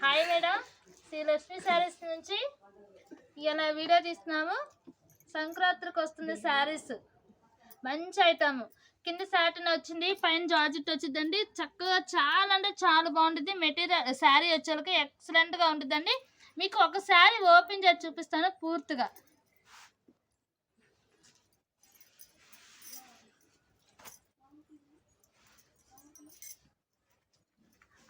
Hi madam, Shri Lakshmi saris నుంచి ఇలా video తీస్తున్నాము. సంక్రాంతికి వస్తుంది శారీస్, మంచి ఐటమ్. కింద సాటిన్ వచ్చింది, పైన జార్జెట్ వచ్చిందండి. చక్కగా చాలా అంటే చాలా బాగుంటుంది. మెటీరియల్ శారీ వచ్చేకి ఎక్సలెంట్గా ఉంటుందండి. మీకు ఒక శారీ ఓపెన్ చేసి చూపిస్తాను పూర్తిగా.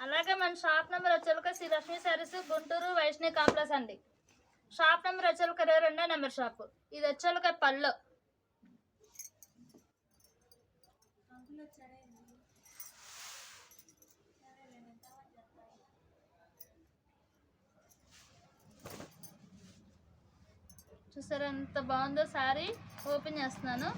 అలాగే మన షాప్ నెంబర్ వచ్చేక శ్రీ లక్ష్మీ శారీస్, గుంటూరు వైష్ణవి కాంప్లెక్స్ అండి. షాప్ నెంబర్ వచ్చేక 22 నెంబర్ షాపు. ఇది వచ్చేక పళ్ళు. చూసారా ఎంత బాగుందో శారీ. ఓపెన్ చేస్తున్నాను.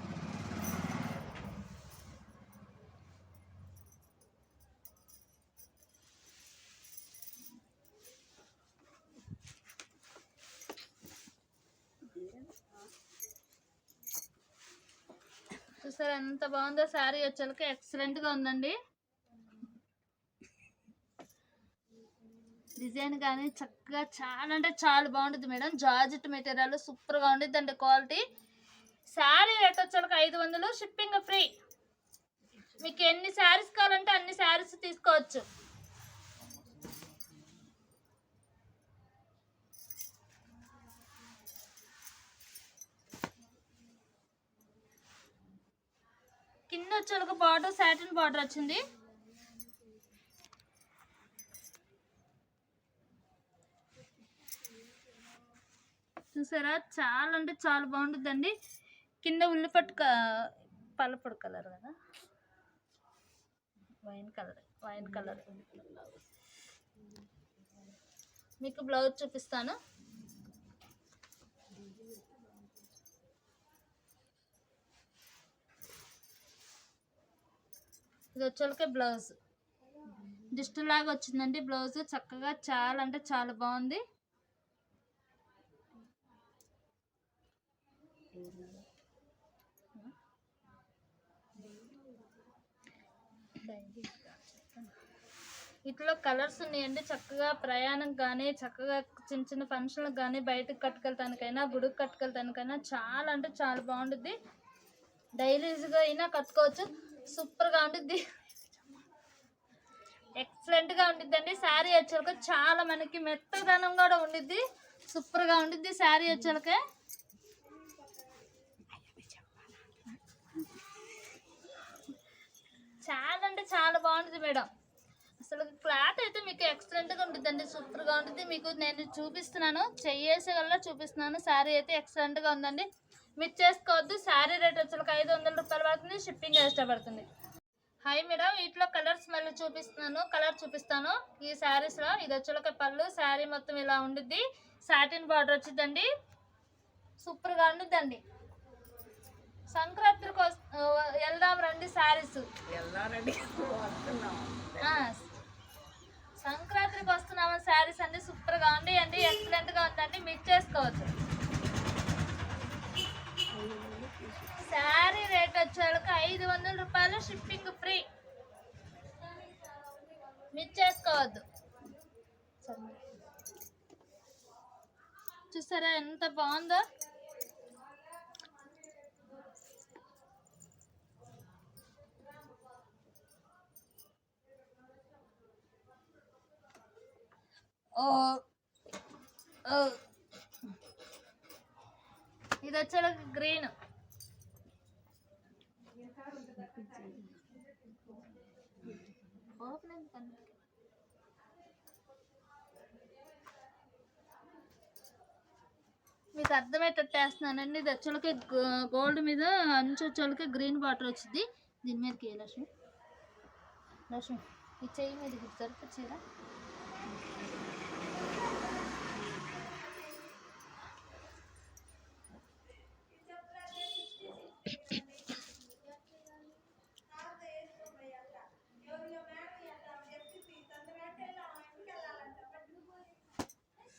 చూసారా ఎంత బాగుందో శారీ వచ్చేకి ఎక్సలెంట్గా ఉందండి. డిజైన్ కానీ చక్కగా చాలా అంటే చాలా బాగుంటుంది మేడం. జార్జెట్ మెటీరియల్ సూపర్గా ఉంటుంది అండి. క్వాలిటీ. శారీ రేట్ వచ్చేకి 500, షిప్పింగ్ ఫ్రీ. మీకు ఎన్ని శారీస్ కావాలంటే అన్ని శారీస్ తీసుకోవచ్చు. కింద వచ్చేకి బార్డర్ సాటిన్ బార్డర్ వచ్చింది. చూసారా చాలా అంటే చాలా బాగుంటుందండి. కింద ఉల్లిపట్టు పల్లపొడి కలర్ కదా, వైన్ కలర్. మీకు బ్లౌజ్ చూపిస్తాను. ఇది వచ్చేకే బ్లౌజ్ డిజిటల్ లాగా వచ్చిందండి. బ్లౌజ్ చక్కగా చాలా అంటే చాలా బాగుంది. ఇట్లా కలర్స్ ఉన్నాయండి. చక్కగా ప్రయాణం కానీ, చక్కగా చిన్న చిన్న ఫంక్షన్లకు కానీ, బయటకు కట్టుకెళ్తానికైనా, గుడికి కట్టుకెళ్తానికైనా చాలా అంటే చాలా బాగుంటుంది. డైలీస్గా అయినా కట్టుకోవచ్చు. సూపర్గా ఉంటుంది, ఎక్సలెంట్గా ఉంటుందండి. శారీ వచ్చేక చాలా మనకి మెత్తదనం కూడా ఉండిద్ది. సూపర్గా ఉంటుంది శారీ వచ్చేకే. చాలా అంటే చాలా బాగుంటుంది మేడం. అసలు క్లాత్ అయితే మీకు ఎక్సలెంట్గా ఉంటుందండి. సూపర్గా ఉంటుంది. మీకు నేను చూపిస్తున్నాను, చెయ్యేసే వల్ల చూపిస్తున్నాను. శారీ అయితే ఎక్సలెంట్గా ఉందండి. మిస్ చేసుకోవద్దు. శారీ రేట్ వచ్చేకి 500 రూపాయలు పడుతుంది. షిప్పింగ్ ఎక్స్ట్రా పడుతుంది. హాయ్ మేడం, వీటిలో కలర్స్ మళ్ళీ కలర్ చూపిస్తాను. ఈ శారీస్లో ఇది వచ్చేకి పళ్ళు. శారీ మొత్తం ఇలా ఉండిద్ది. సాటిన్ బార్డర్ వచ్చిందండి. సూపర్గా ఉండిద్దండి. సంక్రాంతికి వెళ్దాం రండి. శారీస్ సంక్రాంతికి వస్తున్నాము. శారీస్ అండి సూపర్గా ఉండి ఎక్సలెంట్గా ఉందండి. మిస్ చేసుకోవచ్చు. శారీ రేట్ వచ్చేకి 500 రూపాయలు. Shipping free. మిస్ చేసుకోవద్దు. చూసారా ఎంత బాగుందో. ఇది వచ్చేకి గ్రీన్. మీకు అర్థమయ్యేటట్టు వేస్తున్నానండి. ఇది వచ్చేకి గోల్డ్ మీద అంచు వచ్చేకి గ్రీన్ బార్డర్ వచ్చింది. దీని మీదకి లక్ష్మి ఈ చెయ్యి మీద సరిపోచ్చేదా.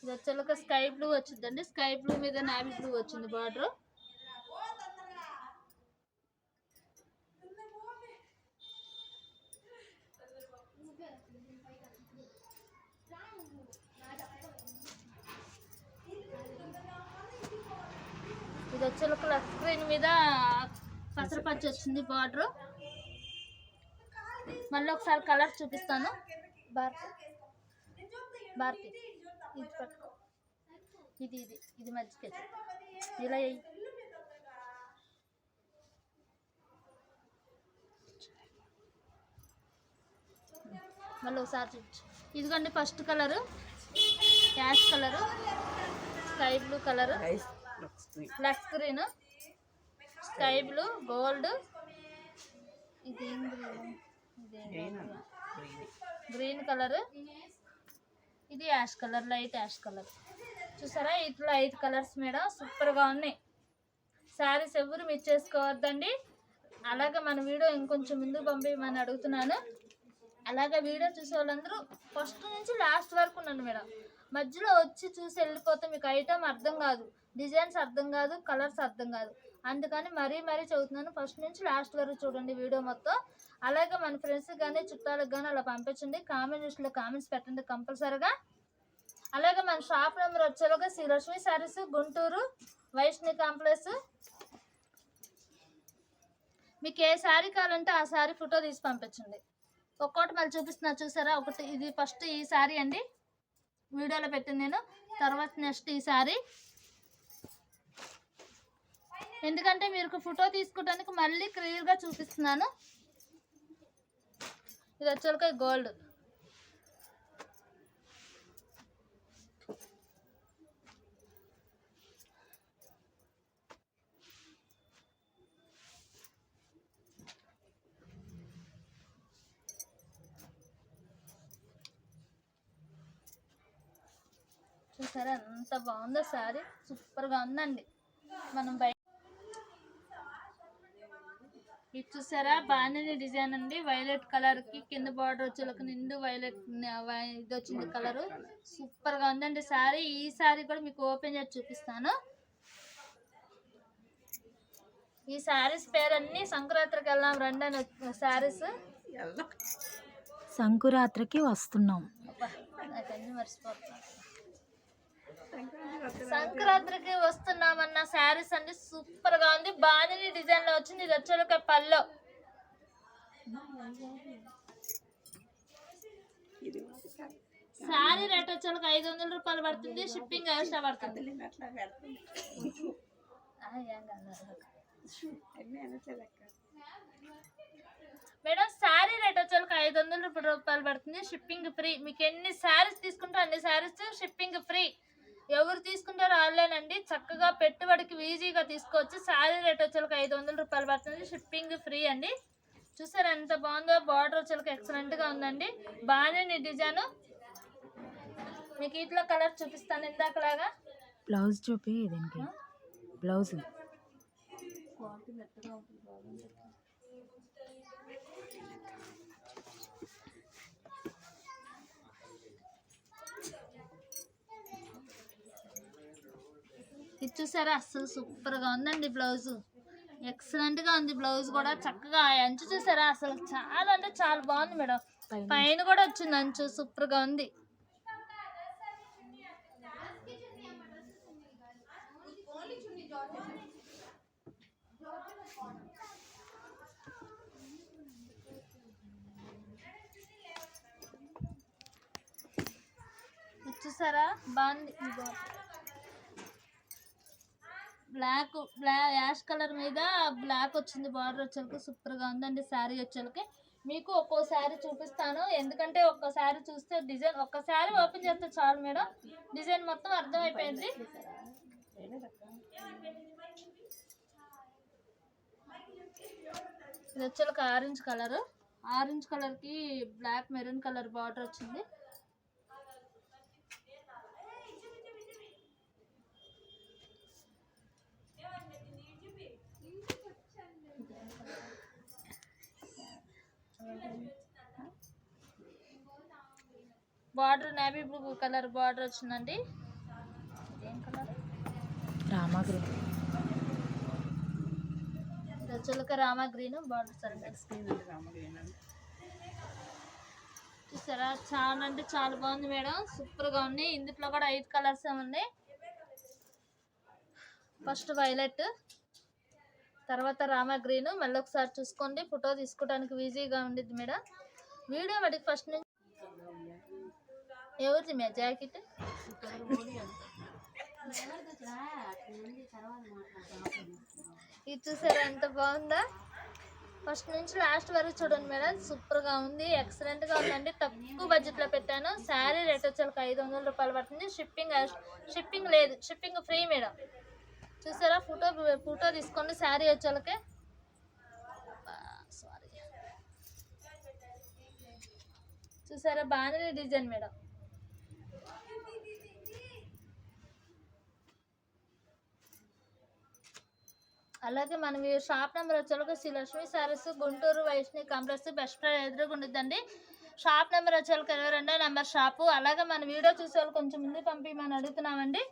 ఇది వచ్చేక స్కై బ్లూ వచ్చిందండి. స్కై బ్లూ మీద నావీ బ్లూ వచ్చింది బార్డర్. ఇది వచ్చి ఒక స్క్రీన్ మీద పసరపచ్చి వచ్చింది బార్డర్. మళ్ళీ ఒకసారి కలర్ చూపిస్తాను. భారతి ఇది పట్టుకో, ఇది ఇది ఇది మధ్యకి ఇలా మళ్ళీ ఒకసారి చూపించు. ఇదిగోండి first colour ash colour, sky blue colour, లక్స్ గ్రీన్, స్కై బ్లూ, గోల్డ్, ఇది గ్రీన్ కలర్, ఇది ash colour, light ash colour. చూసారా ఇట్లా 5 కలర్స్ మేడం, సూపర్గా ఉన్నాయి. శారీస్ ఎవరు మిస్ చేసుకోవద్దండి. అలాగే మన వీడియో ఇంకొంచెం ముందుకు పంపించమని అడుగుతున్నాను. అలాగే వీడియో చూసే వాళ్ళందరూ ఫస్ట్ నుంచి లాస్ట్ వరకు ఉన్నాను మేడం. మధ్యలో వచ్చి చూసి వెళ్ళిపోతే మీకు ఐటమ్ అర్థం కాదు, డిజైన్స్ అర్థం కాదు, కలర్స్ అర్థం కాదు. అందుకని మరీ చదువుతున్నాను. ఫస్ట్ నుంచి లాస్ట్ వరకు చూడండి వీడియో మొత్తం. అలాగే మన ఫ్రెండ్స్కి కానీ చుట్టాలకు కానీ అలా పంపించండి. కామెంట్ లిస్ట్లో కామెంట్స్ పెట్టండి కంపల్సరీగా. అలాగే మన షాప్ నెంబర్ వచ్చేలాగా శ్రీలక్ష్మి శారీస్, గుంటూరు, వైష్ణవి కాంప్లెక్స్. మీకు ఏ శారీ కావాలంటే ఆ శారీ ఫోటో తీసి పంపించండి. ఒక్కోటి మళ్ళీ చూపిస్తున్నా చూసారా. ఒకటి ఇది ఫస్ట్ ఈ శారీ అండి, వీడియోలో పెట్టింది నేను. తర్వాత నెక్స్ట్ ఈ శారీ, ఎందుకంటే మీరు ఫోటో తీసుకోవడానికి మళ్ళీ క్లియర్గా చూపిస్తున్నాను. ఇది వచ్చేక గోల్డ్, చూసారా ఎంత బాగుందో శారీ, సూపర్గా ఉందండి. మనం బయట ఇది చూసారా బాగానే డిజైన్ అండి, వైలెట్ కలర్కి కింద బార్డర్ వచ్చేలకు నిండు వైలెట్ ఇది వచ్చింది కలరు, సూపర్గా ఉందండి శారీ. ఈ శారీ కూడా మీకు ఓపెన్ చేసి చూపిస్తాను. ఈ శారీస్ పేరన్నీ సంక్రాంతికి వెళ్దాం రండి అని శారీస్. సంక్రాంతికి వస్తున్నాం, మర్చిపోతున్నాను. సంక్రాంతికి వస్తున్నామన్న శారీస్ అండి, సూపర్ గా ఉంది. బాగానే డిజైన్ లో వచ్చింది. ఇది వచ్చే పల్లో, శారీ రేట్ వచ్చే 500 రూపాయలు పడుతుంది. షిప్పింగ్ ఎక్స్ట్రా పడుతుంది మేడం. శారీ రేట్ వచ్చే 500 రూపాయలు పడుతుంది, షిప్పింగ్ ఫ్రీ. మీకు ఎన్ని శారీస్ తీసుకుంటే అన్ని శారీస్ షిప్పింగ్ ఫ్రీ. ఎవరు తీసుకుంటారో ఆన్లైన్ అండి, చక్కగా పెట్టుబడికి ఈజీగా తీసుకోవచ్చు. శారీ రేట్ వచ్చేలకు 500 రూపాయలు పడుతుంది, షిప్పింగ్ ఫ్రీ అండి. చూసారు ఎంత బాగుందో, బార్డర్ వచ్చేలకు ఎక్సలెంట్గా ఉందండి. బాగానే డిజైన్. మీకు ఇట్లా కలర్ చూపిస్తాను ఇందాకలాగా. బ్లౌజ్ చూపి, బ్లౌజ్ ఇది చూసారా అస్సలు సూపర్గా ఉందండి. బ్లౌజ్ ఎక్సలెంట్గా ఉంది. బ్లౌజ్ కూడా చక్కగా అంచు చూసారా, అసలు చాలా అంటే చాలా బాగుంది మేడం. పైన కూడా వచ్చింది అంచు, సూపర్గా ఉంది. చూసారా బాగుంది. బ్లాక్ యాష్ కలర్ మీద బ్లాక్ వచ్చింది, బార్డర్ వచ్చేకి సూపర్గా ఉందండి. శారీ వచ్చేకి మీకు ఒక్కో శారీ చూపిస్తాను, ఎందుకంటే ఒక్క శారీ చూస్తే డిజైన్, ఒక్క శారీ ఓపెన్ చేస్తే చాలు మేడం, డిజైన్ మొత్తం అర్థమైపోయింది. ఇది వచ్చేకి ఆరెంజ్ కలర్, ఆరెంజ్ కలర్కి బ్లాక్ మెరూన్ కలర్ బార్డర్ వచ్చింది. Border navy blue colour border వచ్చిందండి. ఏం కలర్? రామా గ్రీన్. చిలక రామా గ్రీన్ బార్డర్ చూసారా, చాలా అంటే చాలా బాగుంది మేడం, సూపర్గా ఉంది. ఇందులో కూడా 5 కలర్స్ ఉన్నాయి. ఫస్ట్ వైలెట్, తర్వాత రామా గ్రీన్. మళ్ళీ ఒకసారి చూసుకోండి, ఫోటో తీసుకోవడానికి ఈజీగా ఉండిద్ది మేడం. వీడియో వాటికి ఫస్ట్ నుంచి ఎవరిది మే జాకెట్? ఇది చూసారా ఎంత బాగుందా? ఫస్ట్ నుంచి లాస్ట్ వరకు చూడండి మేడం, సూపర్గా ఉంది, ఎక్సలెంట్గా ఉందండి. తక్కువ బడ్జెట్లో పెట్టాను. శారీ రేట్ వచ్చేసరికి 500 రూపాయలు పడుతుంది. షిప్పింగ్ లేదు, షిప్పింగ్ ఫ్రీ మేడం. చూసారా, ఫోటో తీసుకోండి. శారీ వచ్చేసరికి సారీ, చూసారా బాగానే డిజైన్ మేడం. అలాగే మనం ఈ షాప్ నెంబర్ వచ్చేసరికి Sri Lakshmi sarees, Guntur Vaishnavi complex, best price ఎదురుగుండిద్దండి. షాప్ నెంబర్ వచ్చేసరికి 22 నెంబర్ షాపు. అలాగే మన వీడియో చూసే వాళ్ళు కొంచెం ముందు పంపించమని అడుగుతున్నామండి.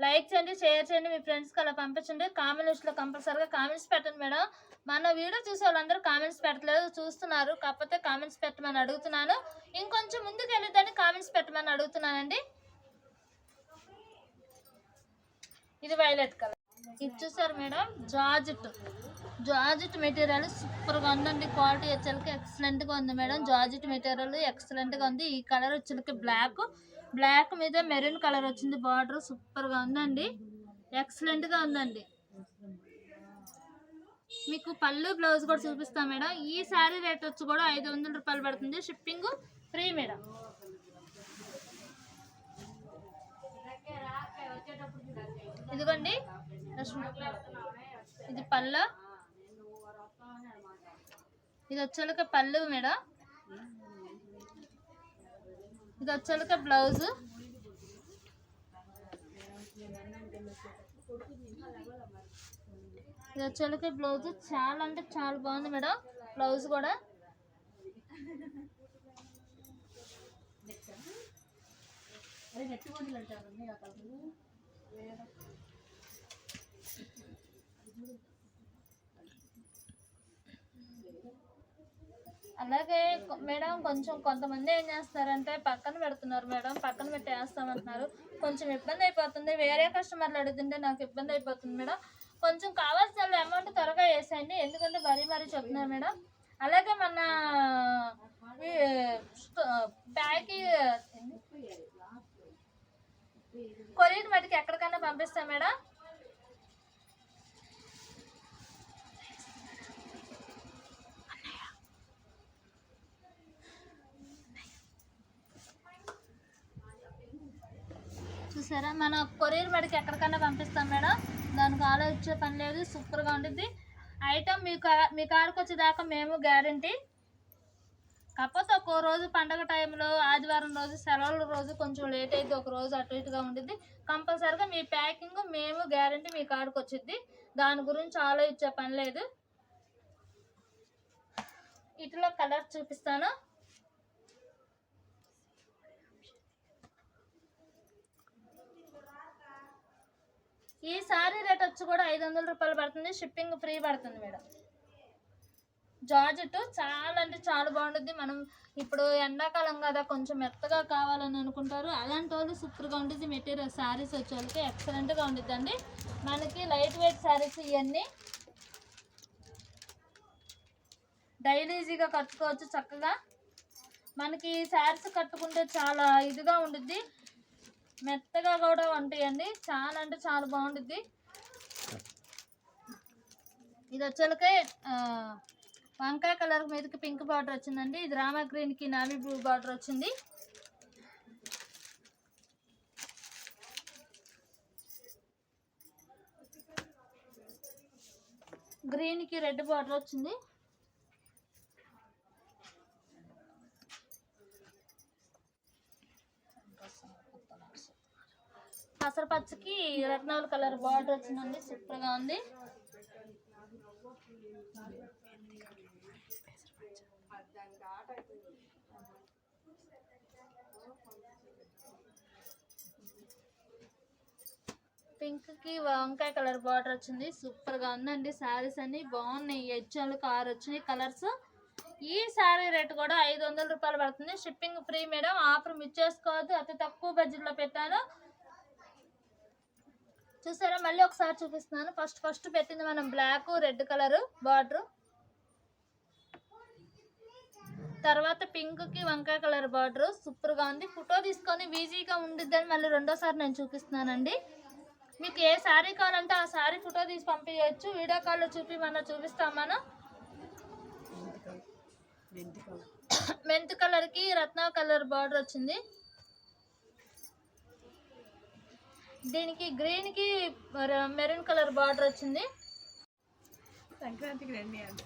లైక్ చేయండి, షేర్ చేయండి, మీ ఫ్రెండ్స్కి అలా పంపించండి. కామెంట్ లిస్ట్లో కంపల్సరీగా కామెంట్స్ పెట్టండి మేడం. మన వీడియో చూసే వాళ్ళందరూ కామెంట్స్ పెట్టలేదు, చూస్తున్నారు, కాకపోతే కామెంట్స్ పెట్టమని అడుగుతున్నాను. ఇంకొంచెం ముందుకు వెళ్ళిద్దని కామెంట్స్ పెట్టమని అడుగుతున్నానండి. ఇది వైలెట్ కలర్. ఇది చూసారు మేడం, జార్జెట్ మెటీరియల్ సూపర్గా ఉందండి. క్వాలిటీ వచ్చేసరికి ఎక్సలెంట్గా ఉంది మేడం. జార్జెట్ మెటీరియల్ ఎక్సలెంట్గా ఉంది. ఈ కలర్ వచ్చేసరికి బ్లాక్ మీద మెరూన్ కలర్ వచ్చింది. బార్డర్ సూపర్గా ఉందండి, ఎక్సలెంట్గా ఉందండి. మీకు పళ్ళు బ్లౌజ్ కూడా చూపిస్తాం మేడం. ఈ శారీ రేట్ వచ్చి కూడా 500 రూపాయలు పడుతుంది. Shipping free madam. ఇదిగోండి, ఇది పళ్ళు, ఇది వచ్చేలక పళ్ళు మేడం. ఇది వచ్చేలక బ్లౌజ్. ఇది వచ్చేలక బ్లౌజ్. చాలా అంటే చాలా బాగుంది మేడం బ్లౌజ్ కూడా. అలాగే మేడం కొంతమంది ఏం చేస్తున్నారంటే పక్కన పెడుతున్నారు మేడం, పక్కన పెట్టి వేస్తామంటున్నారు. కొంచెం ఇబ్బంది అయిపోతుంది. వేరే కస్టమర్లు అడుగుతుంటే నాకు ఇబ్బంది అయిపోతుంది మేడం. కొంచెం కావాల్సిన అమౌంట్ త్వరగా వేసేయండి, ఎందుకంటే మరీ చెప్తున్నారు మేడం. అలాగే మన బ్యాగ్ కొరియర్ మటుకు ఎక్కడికైనా పంపిస్తాం మేడం. చూసారా, మన కొరియర్ మటుకు ఎక్కడికైనా పంపిస్తాం మేడం, దానికి ఆలోచించే పని లేదు. సూపర్గా ఉంటుంది ఐటమ్. మీ కాడికి వచ్చేదాకా మేము గ్యారంటీ. కాకపోతే ఒక్కో రోజు పండగ టైంలో, ఆదివారం రోజు, సెలవుల రోజు కొంచెం లేట్ అయితే ఒక రోజు అటు ఇటుగా ఉంటుంది. కంపల్సరీగా మీ ప్యాకింగ్ మేము గ్యారంటీ మీ కాడికి వచ్చింది, దాని గురించి ఆలోచించే పని లేదు. ఇటులో కలర్ చూపిస్తాను. ఈ సారీ రేట్ వచ్చి కూడా 500 రూపాయలు పడుతుంది. షిప్పింగ్ ఫ్రీ పడుతుంది మేడం. జార్జెట్ చాలా అంటే చాలా బాగుంటుంది. మనం ఇప్పుడు ఎండాకాలం కదా, కొంచెం మెత్తగా కావాలని అనుకుంటారు, అలాంటి వాళ్ళు సూపర్గా ఉంటుంది. మెటీరియల్ శారీస్ వచ్చే వాళ్ళకి ఎక్సలెంట్గా ఉంటుంది అండి. మనకి లైట్ వెయిట్ శారీస్ ఇవన్నీ డైలీ ఈజీగా కట్టుకోవచ్చు చక్కగా. మనకి శారీస్ కట్టుకుంటే చాలా ఇదిగా ఉంటుంది, మెత్తగా కూడా ఉంటాయండి. చాలా అంటే చాలా బాగుంటుంది. ఇది వచ్చేలకే వంకాయ కలర్ మీదకి పింక్ బార్డర్ వచ్చిందండి. ఇది రామా గ్రీన్కి నావీ బ్లూ బార్డర్ వచ్చింది. గ్రీన్కి రెడ్ బార్డర్ వచ్చింది. పసరపచ్చకి రత్నాల కలర్ బార్డర్ వచ్చిందండి, సూపర్గా ఉంది. పింక్కి వంకాయ కలర్ బార్డర్ వచ్చింది, సూపర్గా ఉందండి. శారీస్ అన్ని బాగున్నాయి, ఎడ్జాలు కార్ వచ్చినాయి కలర్స్. ఈ శారీ రేట్ కూడా 500 రూపాయలు పడుతుంది. Shipping free madam. Offer miss చేసుకోవద్దు, అతి తక్కువ బడ్జెట్లో పెట్టాను. చూసారా, మళ్ళీ ఒకసారి చూపిస్తున్నాను. ఫస్ట్ పెట్టింది మనం బ్లాక్ రెడ్ కలర్ బార్డర్, తర్వాత పింక్ కి వంకాయ కలర్ బార్డర్. సూపర్ గా ఉంది. ఫోటో తీసుకొని ఈజీగా ఉండిద్దని మళ్ళీ రెండోసారి నేను చూపిస్తున్నానండి. మీకు ఏ శారీ కావాలంటే ఆ శారీ ఫోటో తీసి పంపించవచ్చు. వీడియో కాల్లో చూపిస్తాం మనం. మెంత్ కలర్ కి రత్న కలర్ బార్డర్ వచ్చింది. దీనికి గ్రీన్ కి మెరూన్ కలర్ బార్డర్ వచ్చింది. సంక్రాంతికి రండి అండి.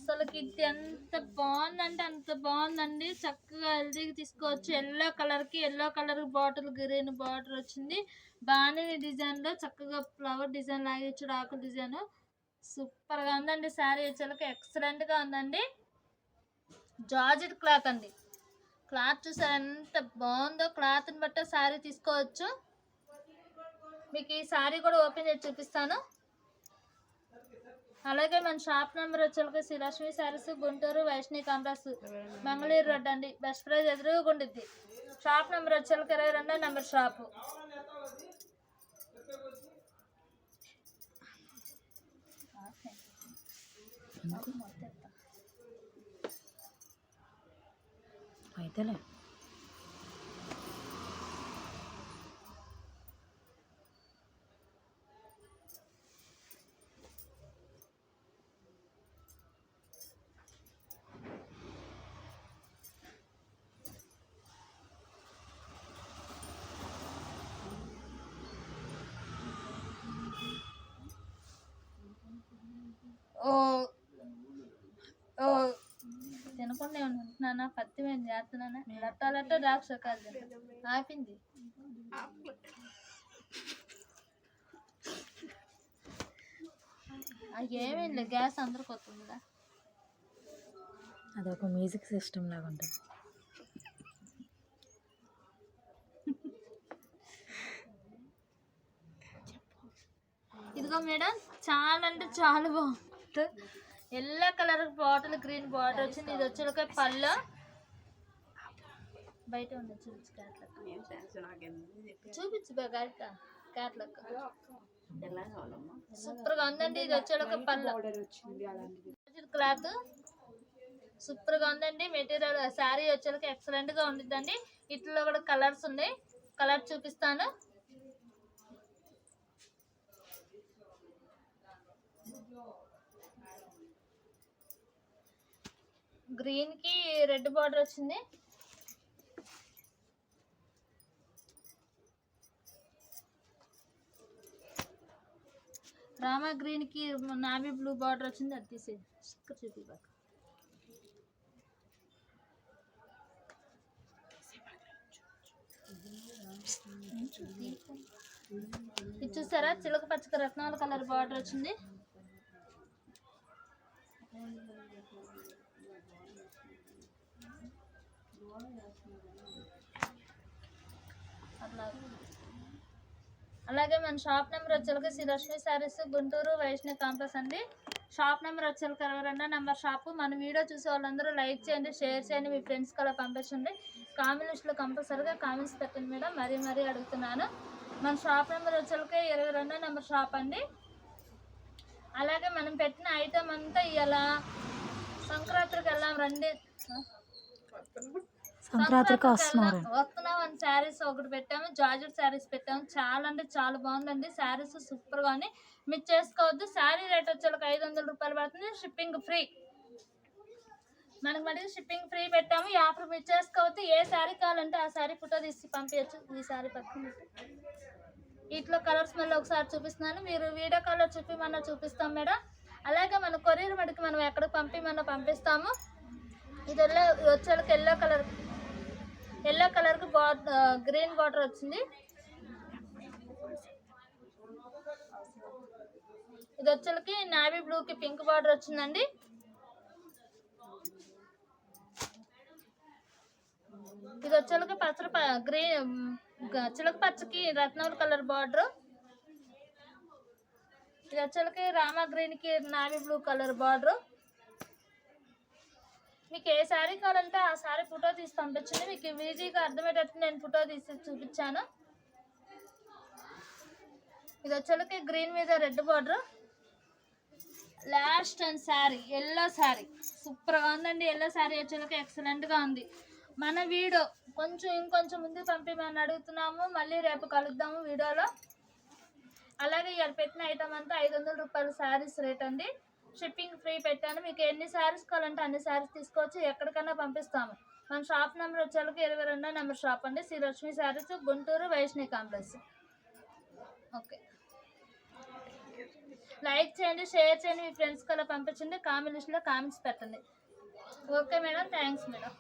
అసలుకి ఇది ఎంత బాగుందంటే అంత బాగుందండి. చక్కగా హెల్దీగా తీసుకోవచ్చు. Yellow colour bottle green border వచ్చింది. బాణీ డిజైన్ లో చక్కగా ఫ్లవర్ డిజైన్ లాగా ఇచ్చాడు, ఆకుల డిజైన్. సూపర్ గా ఉందండి. శారీ వచ్చేసరికి ఎక్సలెంట్ గా ఉందండి. జార్జెట్ క్లాత్ అండి. క్లాత్ చూసారు ఎంత బాగుందో. క్లాత్ ని బట్టి శారీ తీసుకోవచ్చు. మీకు ఈ శారీ కూడా ఓపెన్ చేసి చూపిస్తాను. అలాగే మన షాప్ నెంబర్ వచ్చేసరికి Srilakshmi sarees, Guntur Vaishnavi complex, Mangalore road అండి. బెస్ట్ ప్రైజ్ ఎదురుగుండిద్ది. షాప్ నెంబర్ వచ్చేసరికి 22 నెంబర్ షాపు. అయితేలే. తినకుండా ఉంటున్నానా, పత్తి మేము చేస్తున్నానా, లట్ట ద్రాక్ష కాదు ఆపింది. ఏమీ లేదు, గ్యాస్ అందరికి వస్తుందా. అదొక మ్యూజిక్ సిస్టమ్ లాగా ఉంటుంది. ఇదిగో మేడం, చాలా అంటే చాలా బాగుంటుంది. Yellow colour bottle green border వచ్చింది. ఇది వచ్చేక పళ్ళు బయట ఉంది. చూపించు క్యాట్ క్యాట్లాక్ సూపర్ గా ఉందండి. ఇది వచ్చేక పళ్ళు క్లాత్ సూపర్ గా ఉందండి. మెటీరియల్ శారీ వచ్చేకి ఎక్సలెంట్ గా ఉండిద్దండి. ఇట్లో కూడా కలర్స్ ఉన్నాయి. కలర్ చూపిస్తాను. గ్రీన్ కి రెడ్ బార్డర్ వచ్చింది. రామా గ్రీన్ కి నావీ బ్లూ బార్డర్ వచ్చింది. అది తీసే చూపి. ఇది చూసారా, చిలక పచ్చక రత్నాల కలర్ బార్డర్ వచ్చింది. అలాగే మన షాప్ నెంబర్ వచ్చేసరికి శ్రీలక్ష్మి శారీస్, గుంటూరు వైష్ణవి కాంప్లెక్స్ అండి. షాప్ నెంబర్ వచ్చేసరికి 22 నెంబర్ షాపు. మన వీడియో చూసే వాళ్ళందరూ లైక్ చేయండి, షేర్ చేయండి, మీ ఫ్రెండ్స్కి అలా పంపించండి. కామెంట్ లిస్ట్లో కంపల్సరీగా కామెంట్స్ పెట్టండి మేడం, మరీ అడుగుతున్నాను. మన షాప్ నెంబర్ వచ్చేసరికి 22 నెంబర్ షాప్ అండి. అలాగే మనం పెట్టిన ఐటమ్ అంతా ఇలా సంక్రాంతికి వెళ్ళాం రండి. సంక్రాంతికి వస్తున్నాం అని శారీస్ ఒకటి పెట్టాము. జార్జెట్ శారీస్ పెట్టాము. చాలా అంటే చాలా బాగుందండి. శారీస్ సూపర్ గాని మిస్ చేసుకోవద్దు. శారీ రేట్ వచ్చేకి 500 రూపాయలు పడుతుంది. Shipping free. మనకి మళ్ళీ షిప్పింగ్ ఫ్రీ పెట్టాము. ఈ ఆఫర్ మిస్ చేసుకోవద్దు. ఏ శారీ కావాలంటే ఆ శారీ ఫోటో తీసి పంపించచ్చు. ఈ శారీ పక్కన వీటిలో కలర్స్ మళ్ళీ ఒకసారి చూపిస్తున్నాను. మీరు వీడియో కాల్లో చూపిస్తాం మేడం. అలాగే మన కొరియర్ మటుకు మనం ఎక్కడికి పంపిస్తాము. ఇది వచ్చేకి ఎల్లో కలర్కి గ్రీన్ బార్డర్ వచ్చింది. ఇది వచ్చేకి నావీ బ్లూకి పింక్ బార్డర్ వచ్చిందండి. ఇది వచ్చేకి గ్రీన్ చిలక పచ్చకి రత్నాల కలర్ బార్డర్. ఇది వచ్చేకి రామా గ్రీన్ కి నావీ బ్లూ కలర్ బార్డర్. మీకు ఏ శారీ కావాలంటే ఆ శారీ ఫోటో తీసి పంపించండి. మీకు ఈజీగా అర్థమయ్యేటట్టు నేను ఫోటో తీసి చూపించాను. ఇది వచ్చేసరికి గ్రీన్ మీద red border. Last and sari yellow sari సూపర్గా ఉందండి. ఎల్లో శారీ వచ్చేసరికి ఎక్సలెంట్గా ఉంది. మన వీడియో ఇంకొంచెం ముందుకు పంపిమని అడుగుతున్నాము. మళ్ళీ రేపు కలుద్దాము వీడియోలో. అలాగే ఇక్కడ పెట్టిన ఐటమ్ అంతా 500 రూపాయలు శారీస్ రేట్ అండి. షిప్పింగ్ ఫ్రీ పెట్టాను. మీకు ఎన్ని శారీస్ కావాలంటే అన్ని శారీస్ తీసుకోవచ్చు, ఎక్కడికైనా పంపిస్తాము. మన షాప్ నెంబర్ వచ్చేసరికి 22 నెంబర్ షాప్ అండి, Shri Lakshmi sarees, Guntur, Vaishnavi complex. Okay, like చేయండి, షేర్ చేయండి, మీ ఫ్రెండ్స్కి అలా పంపించండి, కామెంట్ లిస్ట్లో కామెంట్స్ పెట్టండి. Okay madam, thanks madam.